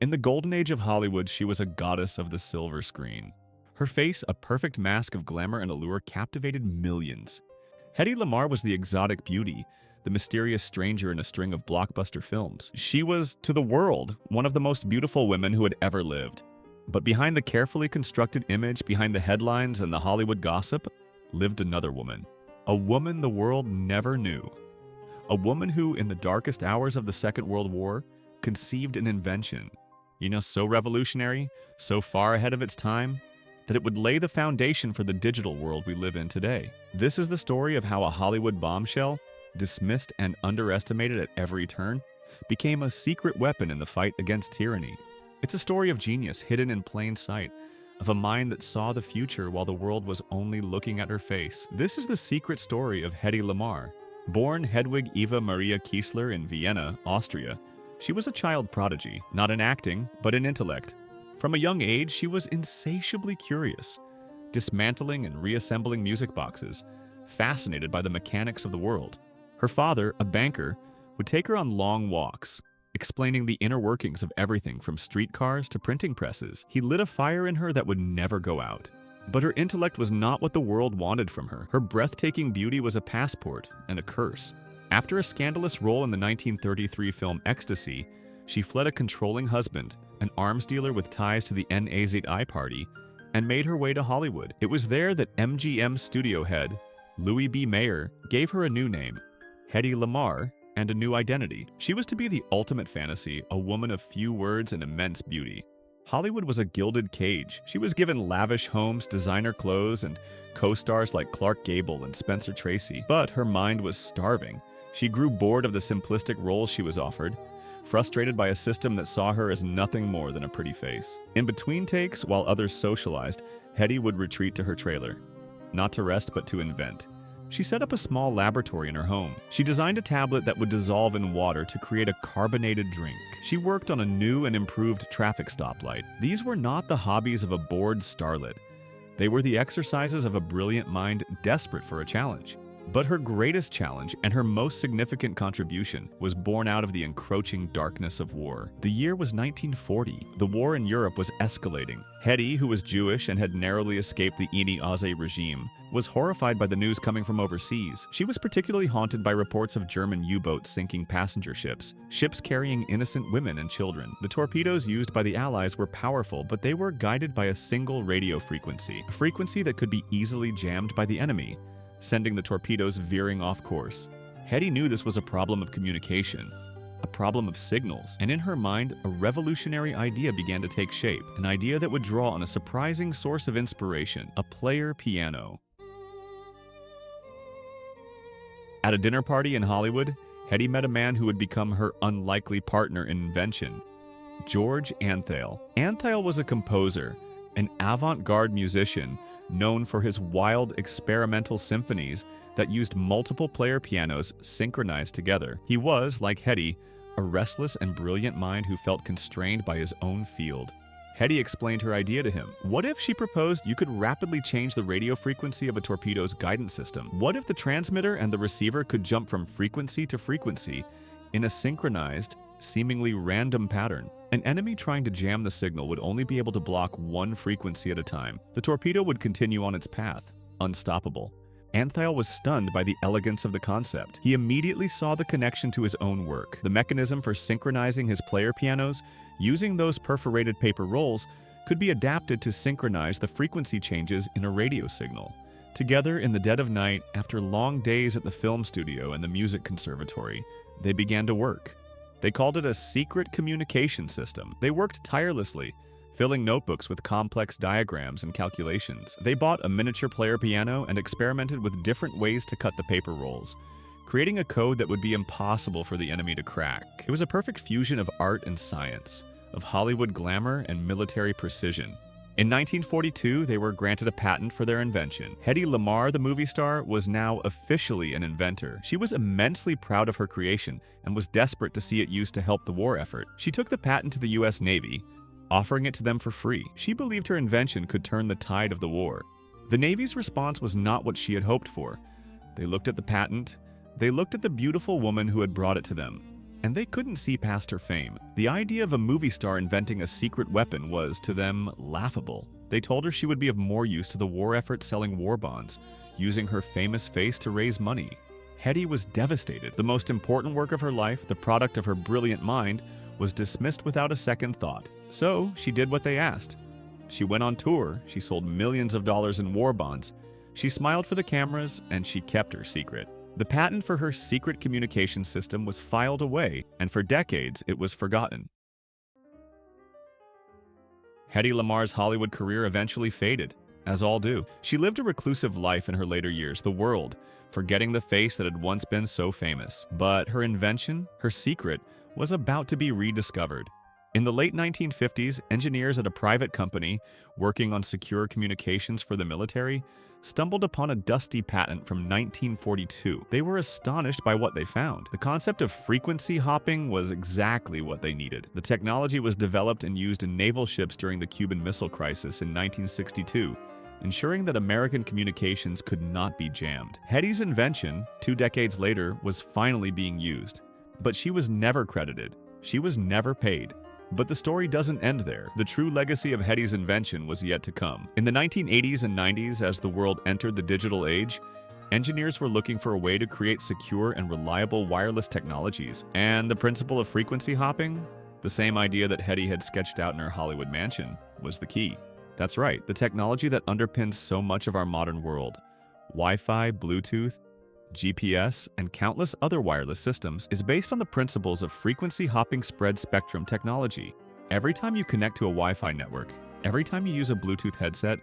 In the golden age of Hollywood, she was a goddess of the silver screen. Her face, a perfect mask of glamour and allure, captivated millions. Hedy Lamarr was the exotic beauty, the mysterious stranger in a string of blockbuster films. She was, to the world, one of the most beautiful women who had ever lived. But behind the carefully constructed image, behind the headlines and the Hollywood gossip, lived another woman. A woman the world never knew. A woman who, in the darkest hours of the Second World War, conceived an invention. So revolutionary, so far ahead of its time, that it would lay the foundation for the digital world we live in today. This is the story of how a Hollywood bombshell, dismissed and underestimated at every turn, became a secret weapon in the fight against tyranny. It's a story of genius hidden in plain sight, of a mind that saw the future while the world was only looking at her face. This is the secret story of Hedy Lamarr. Born Hedwig Eva Maria Kiesler in Vienna, Austria, she was a child prodigy, not in acting, but in intellect. From a young age, she was insatiably curious, dismantling and reassembling music boxes, fascinated by the mechanics of the world. Her father, a banker, would take her on long walks, explaining the inner workings of everything from streetcars to printing presses. He lit a fire in her that would never go out. But her intellect was not what the world wanted from her. Her breathtaking beauty was a passport and a curse. After a scandalous role in the 1933 film Ecstasy, she fled a controlling husband, an arms dealer with ties to the WWII party, and made her way to Hollywood. It was there that MGM studio head, Louis B. Mayer, gave her a new name, Hedy Lamarr, and a new identity. She was to be the ultimate fantasy, a woman of few words and immense beauty. Hollywood was a gilded cage. She was given lavish homes, designer clothes, and co-stars like Clark Gable and Spencer Tracy. But her mind was starving. She grew bored of the simplistic roles she was offered, frustrated by a system that saw her as nothing more than a pretty face. In between takes, while others socialized, Hedy would retreat to her trailer. Not to rest, but to invent. She set up a small laboratory in her home. She designed a tablet that would dissolve in water to create a carbonated drink. She worked on a new and improved traffic stoplight. These were not the hobbies of a bored starlet. They were the exercises of a brilliant mind desperate for a challenge. But her greatest challenge and her most significant contribution was born out of the encroaching darkness of war. The year was 1940. The war in Europe was escalating. Hedy, who was Jewish and had narrowly escaped the Ini Aze regime, was horrified by the news coming from overseas. She was particularly haunted by reports of German U-boats sinking passenger ships, ships carrying innocent women and children. The torpedoes used by the Allies were powerful, but they were guided by a single radio frequency, a frequency that could be easily jammed by the enemy, sending the torpedoes veering off course. Hedy knew this was a problem of communication, a problem of signals, and in her mind, a revolutionary idea began to take shape, an idea that would draw on a surprising source of inspiration, a player piano. At a dinner party in Hollywood, Hedy met a man who would become her unlikely partner in Invention, George Antheil. Antheil was a composer, an avant-garde musician known for his wild experimental symphonies that used multiple player pianos synchronized together. He was, like Hedy, a restless and brilliant mind who felt constrained by his own field. Hedy explained her idea to him. What if, she proposed, you could rapidly change the radio frequency of a torpedo's guidance system? What if the transmitter and the receiver could jump from frequency to frequency in a synchronized, seemingly random pattern? An enemy trying to jam the signal would only be able to block one frequency at a time. The torpedo would continue on its path, unstoppable. Antheil was stunned by the elegance of the concept. He immediately saw the connection to his own work. The mechanism for synchronizing his player pianos, using those perforated paper rolls, could be adapted to synchronize the frequency changes in a radio signal. Together in the dead of night, after long days at the film studio and the music conservatory, they began to work. They called it a secret communication system. They worked tirelessly, filling notebooks with complex diagrams and calculations. They bought a miniature player piano and experimented with different ways to cut the paper rolls, creating a code that would be impossible for the enemy to crack. It was a perfect fusion of art and science, of Hollywood glamour and military precision. In 1942, they were granted a patent for their invention. Hedy Lamarr, the movie star, was now officially an inventor. She was immensely proud of her creation and was desperate to see it used to help the war effort. She took the patent to the US Navy, offering it to them for free. She believed her invention could turn the tide of the war. The Navy's response was not what she had hoped for. They looked at the patent. They looked at the beautiful woman who had brought it to them. and they couldn't see past her fame. The idea of a movie star inventing a secret weapon was, to them, laughable. They told her she would be of more use to the war effort selling war bonds, using her famous face to raise money. Hedy was devastated. The most important work of her life, the product of her brilliant mind, was dismissed without a second thought. So she did what they asked. She went on tour, she sold millions of dollars in war bonds, she smiled for the cameras, and she kept her secret. The patent for her secret communication system was filed away, and for decades it was forgotten. Hedy Lamarr's Hollywood career eventually faded, as all do. She lived a reclusive life in her later years, the world, forgetting the face that had once been so famous. But her invention, her secret, was about to be rediscovered. In the late 1950s, engineers at a private company working on secure communications for the military stumbled upon a dusty patent from 1942. They were astonished by what they found. The concept of frequency hopping was exactly what they needed. The technology was developed and used in naval ships during the Cuban Missile Crisis in 1962, ensuring that American communications could not be jammed. Hedy's invention, 2 decades later, was finally being used. But she was never credited. She was never paid. But the story doesn't end there. The true legacy of Hedy's invention was yet to come. In the 1980s and 90s, as the world entered the digital age, engineers were looking for a way to create secure and reliable wireless technologies. And the principle of frequency hopping, the same idea that Hedy had sketched out in her Hollywood mansion, was the key. That's right, the technology that underpins so much of our modern world. Wi-Fi, Bluetooth, GPS, and countless other wireless systems is based on the principles of frequency hopping spread spectrum technology. Every time you connect to a Wi-Fi network, every time you use a Bluetooth headset,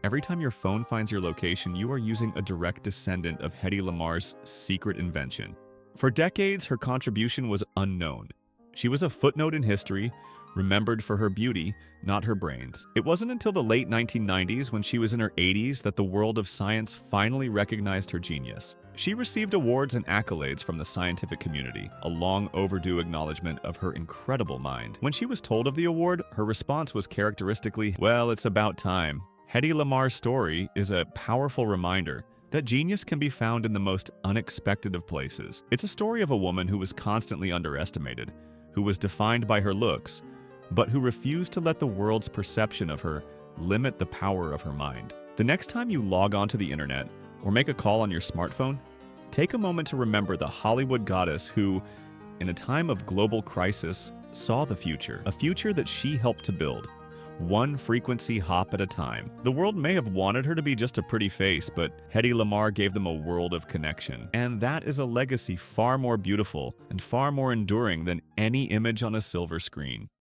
every time your phone finds your location, you are using a direct descendant of Hedy Lamarr's secret invention. For decades, her contribution was unknown. She was a footnote in history, remembered for her beauty, not her brains. It wasn't until the late 1990s, when she was in her 80s, that the world of science finally recognized her genius. She received awards and accolades from the scientific community, a long overdue acknowledgement of her incredible mind. When she was told of the award, her response was characteristically, "Well, it's about time." Hedy Lamarr's story is a powerful reminder that genius can be found in the most unexpected of places. It's a story of a woman who was constantly underestimated, who was defined by her looks, but who refused to let the world's perception of her limit the power of her mind. The next time you log onto the internet or make a call on your smartphone, take a moment to remember the Hollywood goddess who, in a time of global crisis, saw the future, a future that she helped to build, one frequency hop at a time. The world may have wanted her to be just a pretty face, but Hedy Lamarr gave them a world of connection. And that is a legacy far more beautiful and far more enduring than any image on a silver screen.